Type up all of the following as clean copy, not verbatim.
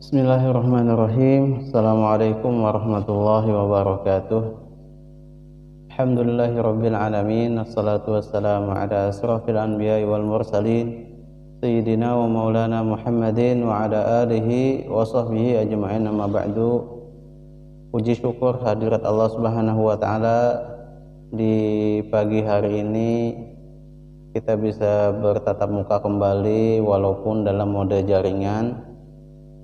Bismillahirrahmanirrahim. Assalamualaikum warahmatullahi wabarakatuh. Alhamdulillahirabbil alamin. Wassalatu wassalamu ala asrofil anbiya'i wal mursalin sayyidina wa maulana Muhammadin wa ala alihi wa sahbihi ajma'in, amma ba'du. Puji syukur hadirat Allah Subhanahu wa taala, di pagi hari ini kita bisa bertatap muka kembali walaupun dalam mode jaringan.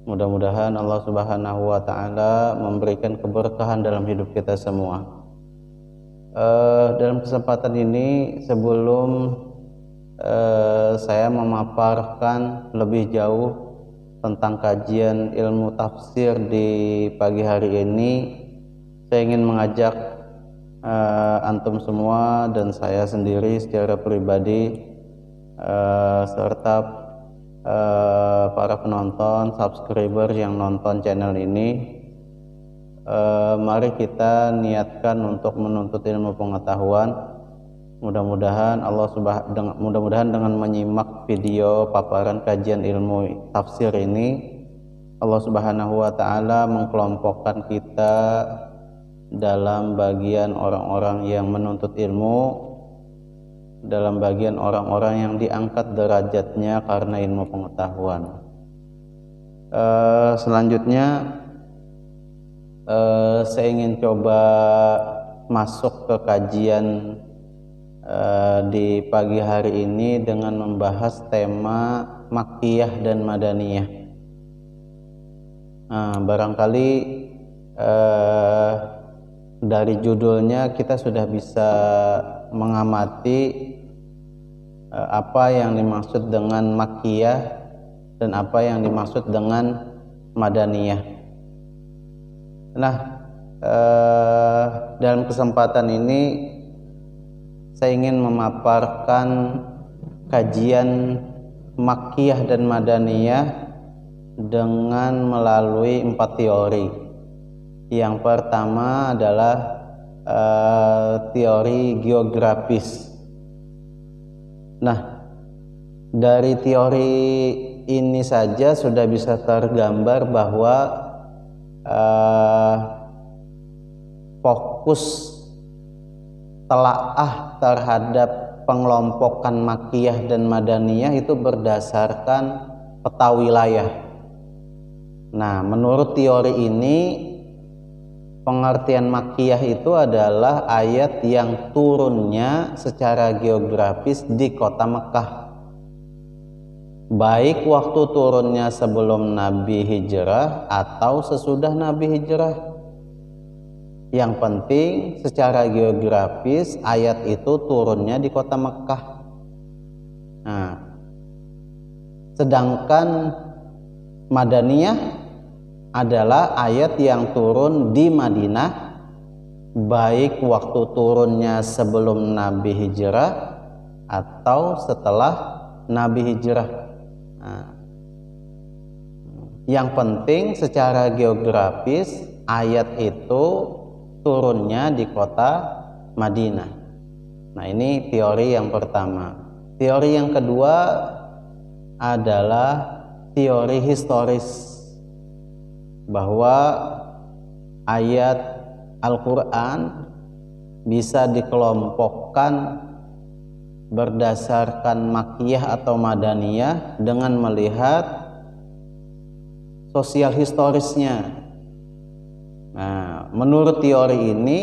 Mudah-mudahan Allah Subhanahu wa taala memberikan keberkahan dalam hidup kita semua. Dalam kesempatan ini, sebelum saya memaparkan lebih jauh tentang kajian ilmu tafsir di pagi hari ini, saya ingin mengajak antum semua dan saya sendiri secara pribadi serta para penonton, subscriber yang nonton channel ini, mari kita niatkan untuk menuntut ilmu pengetahuan. Mudah-mudahan dengan menyimak video paparan kajian ilmu tafsir ini, Allah Subhanahu wa taala mengkelompokkan kita dalam bagian orang-orang yang menuntut ilmu, dalam bagian orang-orang yang diangkat derajatnya karena ilmu pengetahuan. Selanjutnya saya ingin coba masuk ke kajian di pagi hari ini dengan membahas tema Makkiyah dan Madaniyah. Barangkali dari judulnya kita sudah bisa mengamati apa yang dimaksud dengan Makkiyah dan apa yang dimaksud dengan Madaniyah. Nah, dalam kesempatan ini saya ingin memaparkan kajian Makkiyah dan Madaniyah dengan melalui 4 teori. Yang pertama adalah teori geografis. Nah, dari teori ini saja sudah bisa tergambar bahwa fokus telaah terhadap pengelompokan Makkiyah dan Madaniyah itu berdasarkan peta wilayah. Nah, menurut teori ini, pengertian Makkiyah itu adalah ayat yang turunnya secara geografis di kota Mekah, baik waktu turunnya sebelum Nabi hijrah atau sesudah Nabi hijrah. Yang penting secara geografis ayat itu turunnya di kota Mekah. Nah, sedangkan Madaniyah adalah ayat yang turun di Madinah, baik waktu turunnya sebelum Nabi hijrah atau setelah Nabi hijrah. Nah, yang penting secara geografis ayat itu turunnya di kota Madinah. Nah, ini teori yang pertama. Teori yang kedua adalah teori historis, bahwa ayat Al-Quran bisa dikelompokkan berdasarkan Makkiyah atau Madaniyah dengan melihat sosial historisnya. Nah, menurut teori ini,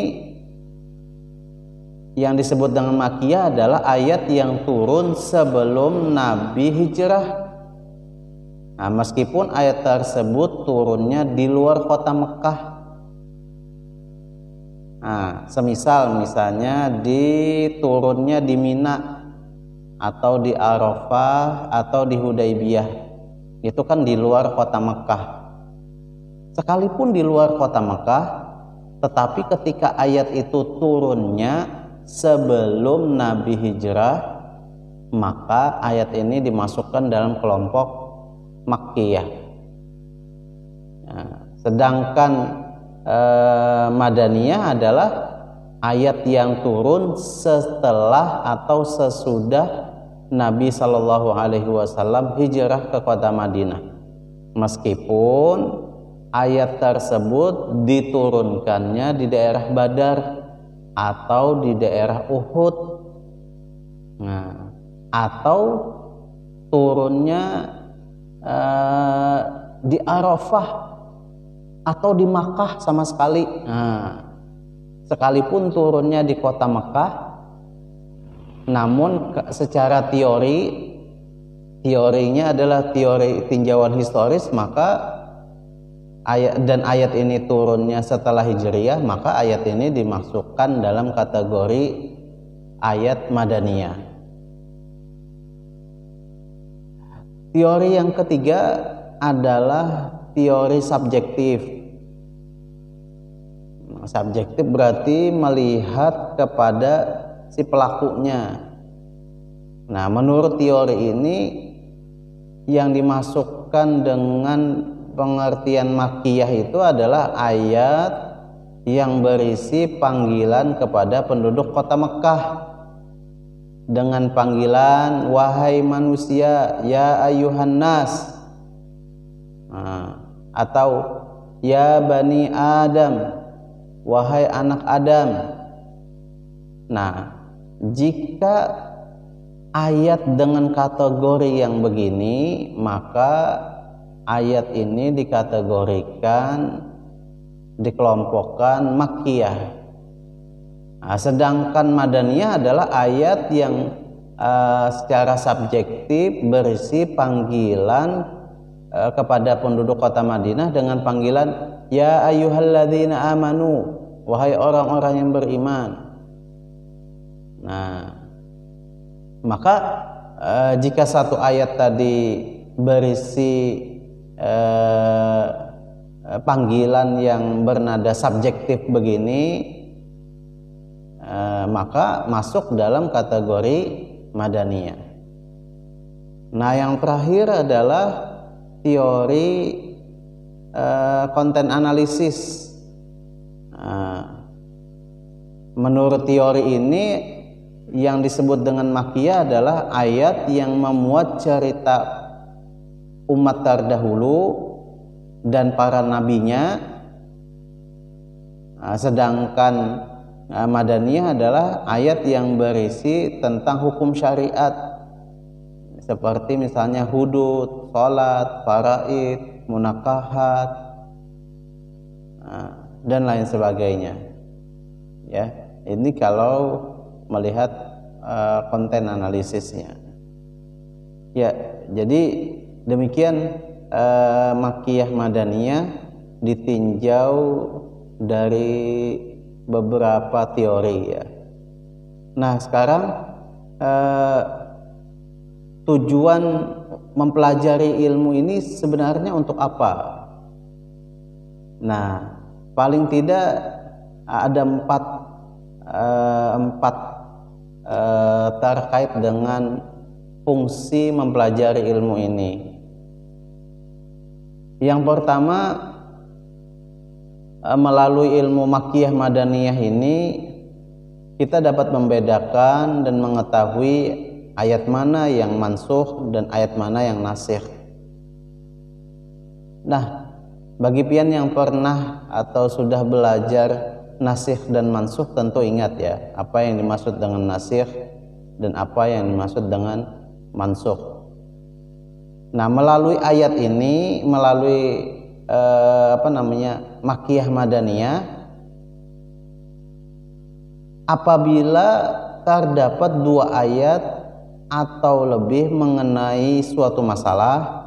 yang disebut dengan Makkiyah adalah ayat yang turun sebelum Nabi hijrah. Nah, meskipun ayat tersebut turunnya di luar kota Mekah. Nah, misalnya turunnya di Mina atau di Arafah atau di Hudaybiyah, itu kan di luar kota Mekah. Sekalipun di luar kota Mekah, tetapi ketika ayat itu turunnya sebelum Nabi hijrah, maka ayat ini dimasukkan dalam kelompok Makkiyah. Nah, sedangkan Madaniyah adalah ayat yang turun setelah atau sesudah Nabi Shallallahu Alaihi Wasallam hijrah ke kota Madinah. meskipun ayat tersebut diturunkannya di daerah Badar atau di daerah Uhud, atau turunnya di Arafah atau di Makkah sama sekali. Sekalipun turunnya di kota Makkah, namun secara teorinya adalah teori tinjauan historis, maka ayat ini turunnya setelah Hijriyah, maka ayat ini dimasukkan dalam kategori ayat Madaniyah. Teori yang ketiga adalah teori subjektif. Subjektif berarti melihat kepada si pelakunya. Nah, menurut teori ini yang dimasukkan dengan pengertian makkiyah itu adalah ayat yang berisi panggilan kepada penduduk kota Mekah dengan panggilan wahai manusia, ya ayyuhan nas, atau ya bani Adam, wahai anak Adam. Nah, jika ayat dengan kategori yang begini, maka ayat ini dikelompokkan makkiyah. Sedangkan Madaniyah adalah ayat yang secara subjektif berisi panggilan kepada penduduk kota Madinah dengan panggilan ya ayyuhalladzina amanu, wahai orang-orang yang beriman. Nah, maka jika satu ayat tadi berisi panggilan yang bernada subjektif begini, maka masuk dalam kategori Madaniyah. Nah, yang terakhir adalah teori konten analisis. Menurut teori ini, yang disebut dengan makkiyah adalah ayat yang memuat cerita umat terdahulu dan para nabinya, sedangkan Madaniyah adalah ayat yang berisi tentang hukum syariat seperti misalnya hudud, salat, faraid, munakahat, dan lain sebagainya. Ya, ini kalau melihat konten analisisnya. Ya, jadi demikian makkiyah Madaniyah ditinjau dari beberapa teori ya. Nah, sekarang tujuan mempelajari ilmu ini sebenarnya untuk apa? Nah, paling tidak ada empat terkait dengan fungsi mempelajari ilmu ini. Yang pertama, melalui ilmu makkiyah Madaniyah ini kita dapat membedakan dan mengetahui ayat mana yang mansukh dan ayat mana yang nasikh. Nah, bagi pian yang pernah atau sudah belajar nasikh dan mansukh tentu ingat ya apa yang dimaksud dengan nasikh dan apa yang dimaksud dengan mansukh. Nah, melalui ayat ini, melalui makkiyah Madaniyah, apabila terdapat dua ayat atau lebih mengenai suatu masalah,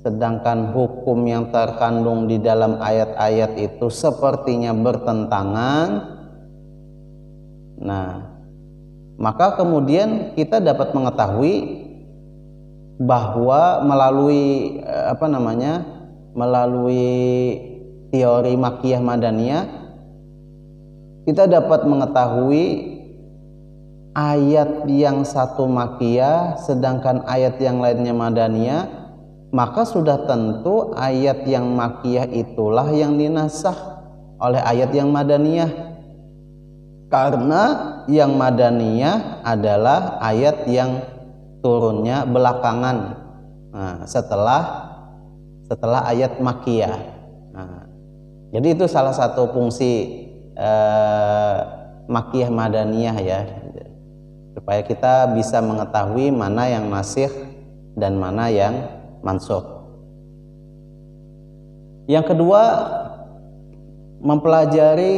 sedangkan hukum yang terkandung di dalam ayat-ayat itu sepertinya bertentangan, nah, maka kemudian kita dapat mengetahui bahwa melalui teori makkiyah Madaniyah kita dapat mengetahui ayat yang satu makkiyah sedangkan ayat yang lainnya Madaniyah, maka sudah tentu ayat yang makkiyah itulah yang dinasakh oleh ayat yang Madaniyah, karena yang Madaniyah adalah ayat yang turunnya belakangan, setelah setelah ayat Makkiyah. Nah, jadi itu salah satu fungsi Makkiyah Madaniyah ya, supaya kita bisa mengetahui mana yang nasikh dan mana yang mansukh. Yang kedua, mempelajari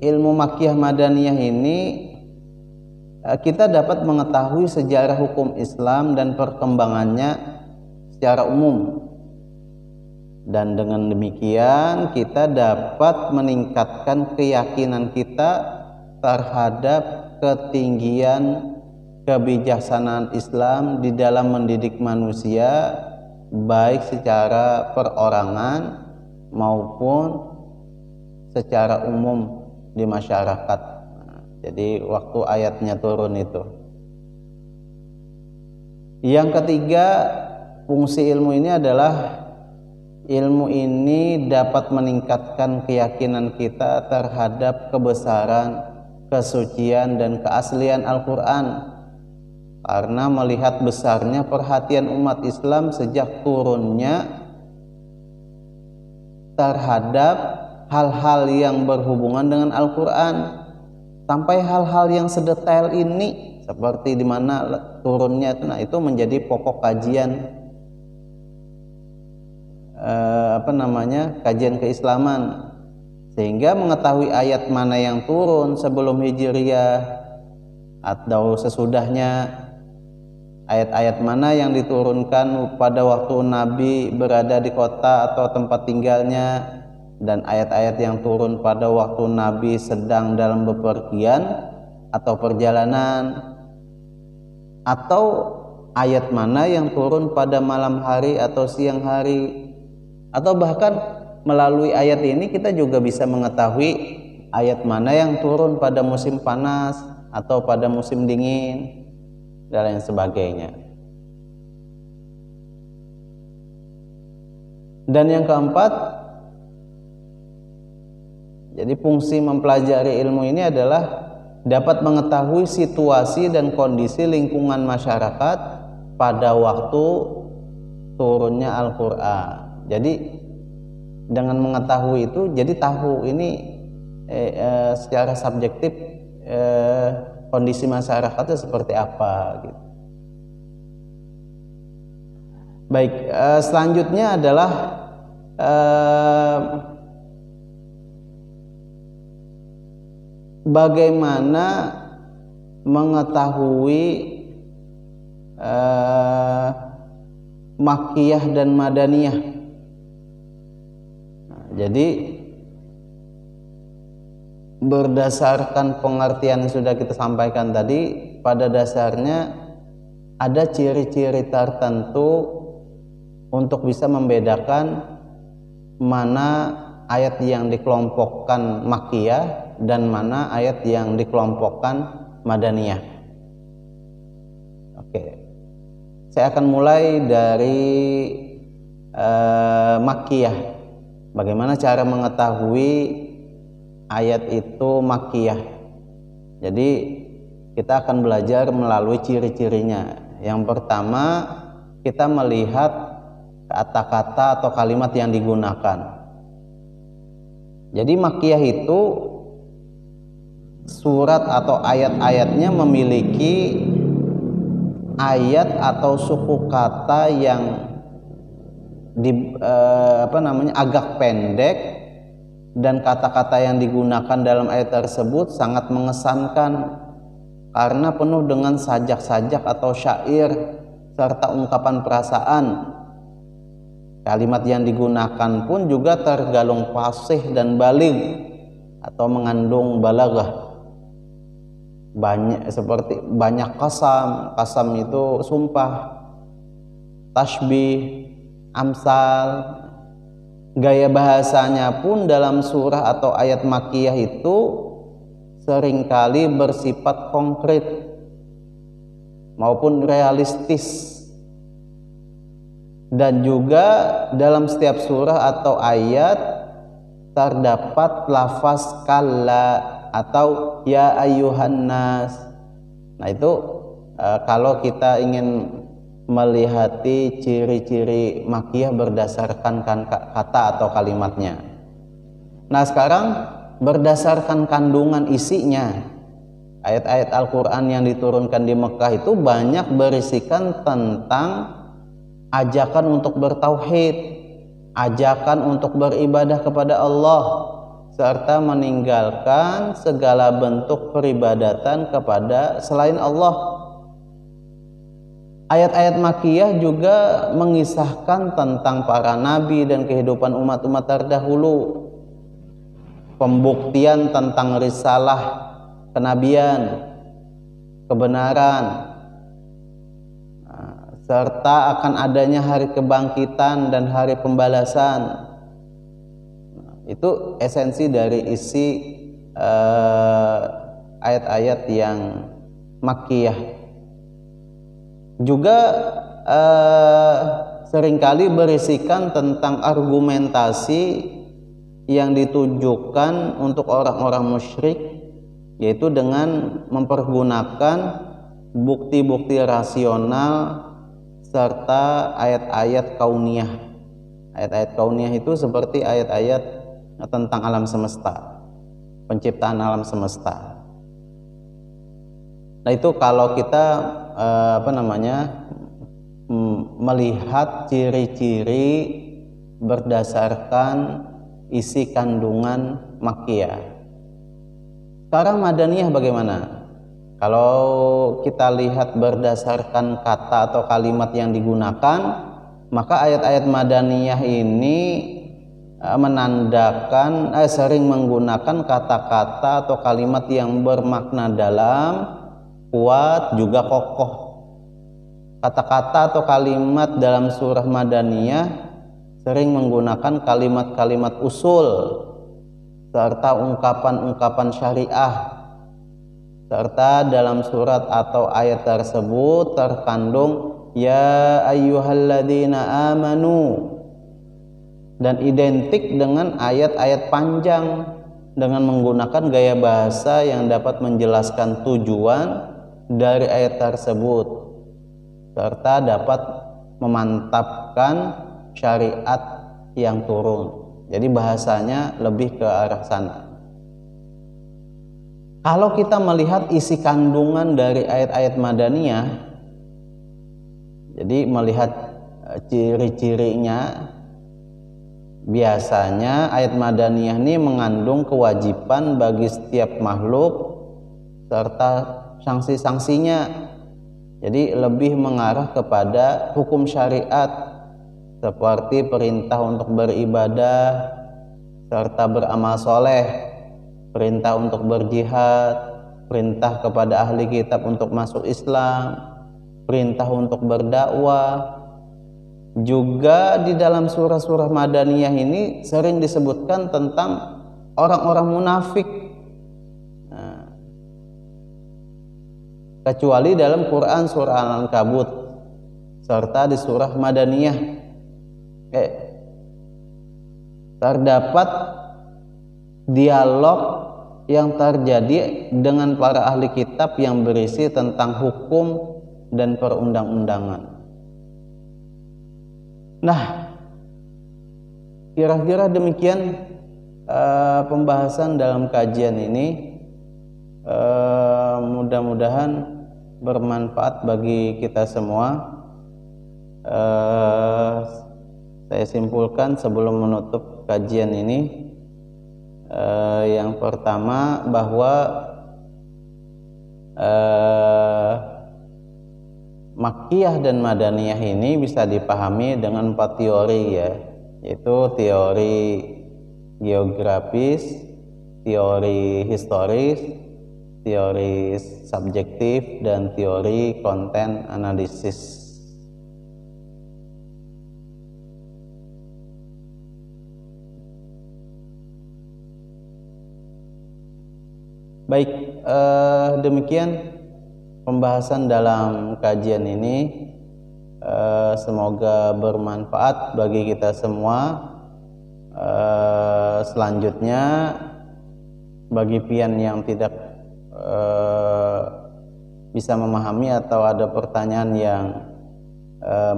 ilmu Makkiyah Madaniyah ini kita dapat mengetahui sejarah hukum Islam dan perkembangannya secara umum, dan dengan demikian kita dapat meningkatkan keyakinan kita terhadap ketinggian kebijaksanaan Islam di dalam mendidik manusia, baik secara perorangan maupun secara umum di masyarakat. Jadi waktu ayatnya turun itu. Yang ketiga, fungsi ilmu ini adalah ilmu ini dapat meningkatkan keyakinan kita terhadap kebesaran, kesucian, dan keaslian Al-Quran, karena melihat besarnya perhatian umat Islam sejak turunnya terhadap hal-hal yang berhubungan dengan Al-Quran, sampai hal-hal yang sedetail ini, seperti di mana turunnya itu, nah itu menjadi pokok kajian kajian keislaman, sehingga mengetahui ayat mana yang turun sebelum Hijriyah atau sesudahnya, ayat-ayat mana yang diturunkan pada waktu Nabi berada di kota atau tempat tinggalnya, dan ayat-ayat yang turun pada waktu Nabi sedang dalam bepergian atau perjalanan, atau ayat mana yang turun pada malam hari atau siang hari, atau bahkan melalui ayat ini kita juga bisa mengetahui ayat mana yang turun pada musim panas atau pada musim dingin dan lain sebagainya. Dan yang keempat, jadi fungsi mempelajari ilmu ini adalah dapat mengetahui situasi dan kondisi lingkungan masyarakat pada waktu turunnya Al-Quran. Jadi dengan mengetahui itu, jadi tahu ini secara subjektif kondisi masyarakatnya seperti apa gitu. Baik, selanjutnya adalah bagaimana mengetahui Makkiyah dan Madaniyah. Nah, jadi berdasarkan pengertian yang sudah kita sampaikan tadi, pada dasarnya ada ciri-ciri tertentu untuk bisa membedakan mana ayat yang dikelompokkan Makkiyah dan mana ayat yang dikelompokkan Madaniyah. Oke, saya akan mulai dari Makkiyah. Bagaimana cara mengetahui ayat itu Makkiyah? Jadi kita akan belajar melalui ciri-cirinya. Yang pertama, kita melihat kata-kata atau kalimat yang digunakan. Jadi Makkiyah itu surat atau ayat-ayatnya memiliki ayat atau suku kata yang agak pendek, dan kata-kata yang digunakan dalam ayat tersebut sangat mengesankan karena penuh dengan sajak-sajak atau syair serta ungkapan perasaan. Kalimat yang digunakan pun juga tergolong fasih dan baligh atau mengandung balaghah. Banyak kasam itu sumpah, tasbih, amsal. Gaya bahasanya pun dalam surah atau ayat Makkiyah itu seringkali bersifat konkret maupun realistis, dan juga dalam setiap surah atau ayat terdapat lafaz kalla atau ya ayyuhan nas. Nah itu kalau kita ingin melihati ciri-ciri makiyah berdasarkan kata atau kalimatnya. Nah, sekarang berdasarkan kandungan isinya, ayat-ayat Al-Quran yang diturunkan di Mekah itu banyak berisikan tentang ajakan untuk bertauhid, ajakan untuk beribadah kepada Allah, serta meninggalkan segala bentuk peribadatan kepada selain Allah. Ayat-ayat Makkiyah juga mengisahkan tentang para nabi dan kehidupan umat-umat terdahulu, pembuktian tentang risalah kenabian, kebenaran, serta akan adanya hari kebangkitan dan hari pembalasan. Itu esensi dari isi ayat-ayat yang Makkiyah. Juga seringkali berisikan tentang argumentasi yang ditujukan untuk orang-orang musyrik, yaitu dengan mempergunakan bukti-bukti rasional serta ayat-ayat kauniyah. Ayat-ayat kauniyah itu seperti ayat-ayat tentang alam semesta, penciptaan alam semesta. Nah, itu kalau kita melihat ciri-ciri berdasarkan isi kandungan Makkiyah. Sekarang Madaniyah bagaimana? Kalau kita lihat berdasarkan kata atau kalimat yang digunakan, maka ayat-ayat Madaniyah ini menandakan sering menggunakan kata-kata atau kalimat yang bermakna dalam, kuat, juga kokoh. Kata-kata atau kalimat dalam surah Madaniyah sering menggunakan kalimat-kalimat usul serta ungkapan-ungkapan syariah, serta dalam surat atau ayat tersebut terkandung ya ayyuhalladzina amanu, dan identik dengan ayat-ayat panjang dengan menggunakan gaya bahasa yang dapat menjelaskan tujuan dari ayat tersebut serta dapat memantapkan syariat yang turun. Jadi bahasanya lebih ke arah sana. Kalau kita melihat isi kandungan dari ayat-ayat Madaniyah, jadi melihat ciri-cirinya, biasanya ayat Madaniyah ini mengandung kewajiban bagi setiap makhluk serta sanksi-sanksinya. Jadi lebih mengarah kepada hukum syariat seperti perintah untuk beribadah serta beramal soleh, perintah untuk berjihad, perintah kepada ahli kitab untuk masuk Islam, perintah untuk berdakwah. Juga di dalam surah-surah Madaniyah ini sering disebutkan tentang orang-orang munafik, kecuali dalam Quran surah Al-Ankabut serta di surah Madaniyah terdapat dialog yang terjadi dengan para ahli kitab yang berisi tentang hukum dan perundang-undangan. Nah, kira-kira demikian pembahasan dalam kajian ini. Mudah-mudahan bermanfaat bagi kita semua. Saya simpulkan sebelum menutup kajian ini, yang pertama bahwa Makkiyah dan Madaniyah ini bisa dipahami dengan 4 teori, ya, yaitu teori geografis, teori historis, teori subjektif, dan teori konten analisis. Baik, demikian pembahasan dalam kajian ini. Semoga bermanfaat bagi kita semua. Selanjutnya, bagi pian yang tidak bisa memahami atau ada pertanyaan yang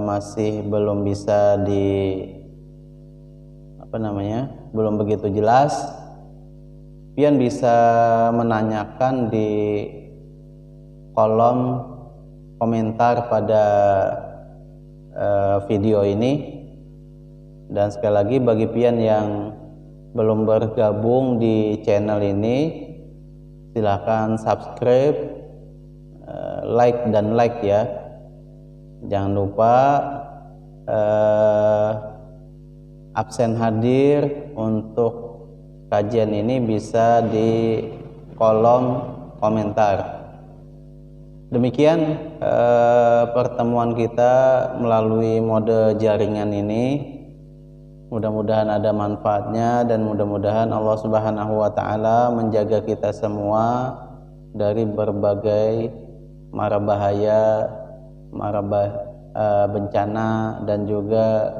masih belum bisa belum begitu jelas, pian bisa menanyakan di kolom komentar pada video ini. Dan sekali lagi bagi pian yang belum bergabung di channel ini, silahkan subscribe, like ya. Jangan lupa absen hadir untuk kajian ini bisa di kolom komentar. Demikian pertemuan kita melalui mode jaringan ini. Mudah-mudahan ada manfaatnya dan mudah-mudahan Allah Subhanahu wa taala menjaga kita semua dari berbagai mara bahaya, bencana dan juga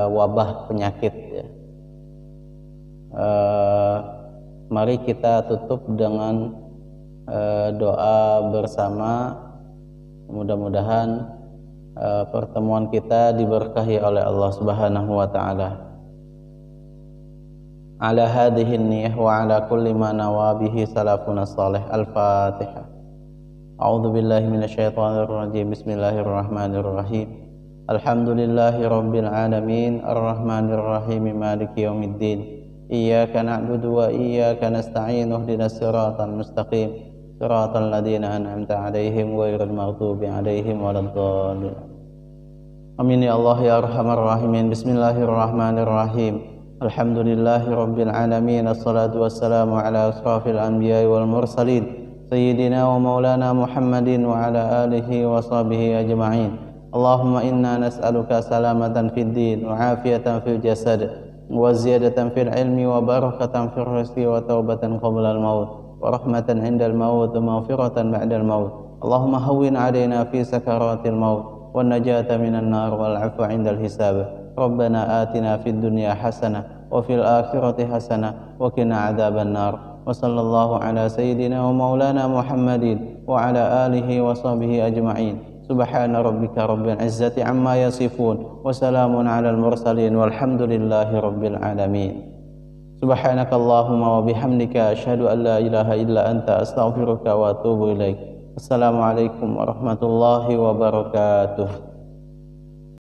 wabah penyakit ya. Mari kita tutup dengan doa bersama. Mudah-mudahan pertemuan kita diberkahi oleh Allah Subhanahu wa taala. Ala hadhihi niyyah wa ala kulli ma nawabihi salafuna salih. Al-Fatihah. A'udzu billahi minasyaitonir rajim. Bismillahirrahmanirrahim. Alhamdulillahi rabbil alamin, arrahmanir rahim, maliki yaumiddin. Iyyaka na'budu wa iyyaka nasta'in. Ihdinas siratal mustaqim. Siratal ladzina an'amta 'alaihim ghairil maghdubi 'alaihim waladdallin. Amin ya Allah ya arhamar rahimin. Bismillahirrahmanirrahim. Alhamdulillahi rabbil alamin. Assalatu wassalamu ala asrafil anbiya'i wal mursalin sayyidina wa maulana Muhammadin wa ala alihi wa sahbihi ajma'in. Allahumma inna nas'aluka salamatan fid din wa afiyatan fil jasad wa ziyadatan fil ilmi wa barakatan fil rizqi wa taubatan qabla al maut wa rahmatan 'indal maut wa maghfiratan ba'dal maut. Allahumma hawwin 'alaina fi sakaratil maut wan najata minan nar wal 'afwa 'indal hisab. Rabbana atina fid dunya hasanah wa fil akhirati hasanah wa qina 'adzaban nar. Wa sallallahu ala sayyidina wa maulana Muhammadin wa ala alihi wa sahbihi ajma'in. Subhana rabbika rabbil izzati amma yasifun wa salamun 'alal mursalin walhamdulillahi rabbil alamin. Subhanakallahumma wa bihamdika asyhadu an la ilaha illa anta astaghfiruka wa atubu ilaik. Assalamualaikum warahmatullahi wabarakatuh.